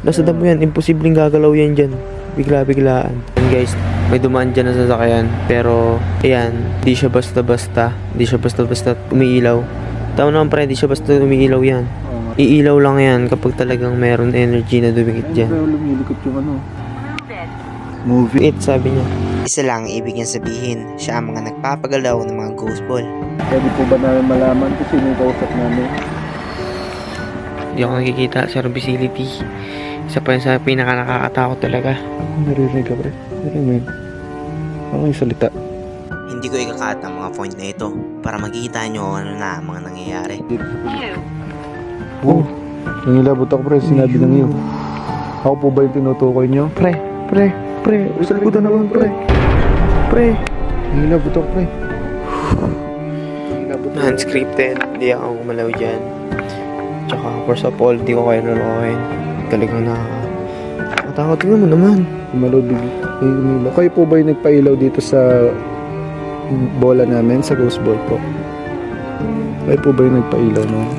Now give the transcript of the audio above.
Nasa damo yan, imposibleng gagalaw yan dyan. Bigla-biglaan. And guys, may dumaan dyan na sasakyan. Pero, ayan, di siya basta-basta. Di siya basta-basta umiilaw. Tama naman pre, di siya basta umiilaw yan. Iilaw lang yan kapag talagang meron energy na dumikit dyan. Lumilikot yung ano. Movie. It, sabi niya. Isa lang ibig niyang sabihin, siya ang mga nagpapagalaw ng mga ghost ball. Pwede po ba namin malaman kung sino yung kausap namin? Hindi ako nakikita sa visibility. Isa pa yun sa pinaka nakakatakot talaga. Naririnig ka pre. Naririnig. Ano yung salita? Hindi ko ikakat ang mga point na ito para makikita nyo ano na ang mga nangyayari. Oh, nangilabot ako pre, sinabi ng iyo. Ako po ba yung tinutukoy nyo? Pre, usal ko na naman pre. Nangilabot ako pre. Unscripted, hindi ako gumalaw dyan. Tsaka first of all, di ko kayo nunukoyin. Talagang nakakatakot naman. Malubig. Kayo po ba yung nagpailaw dito sa bola namin, sa ghost ball po? Kayo po ba yung nagpailaw no?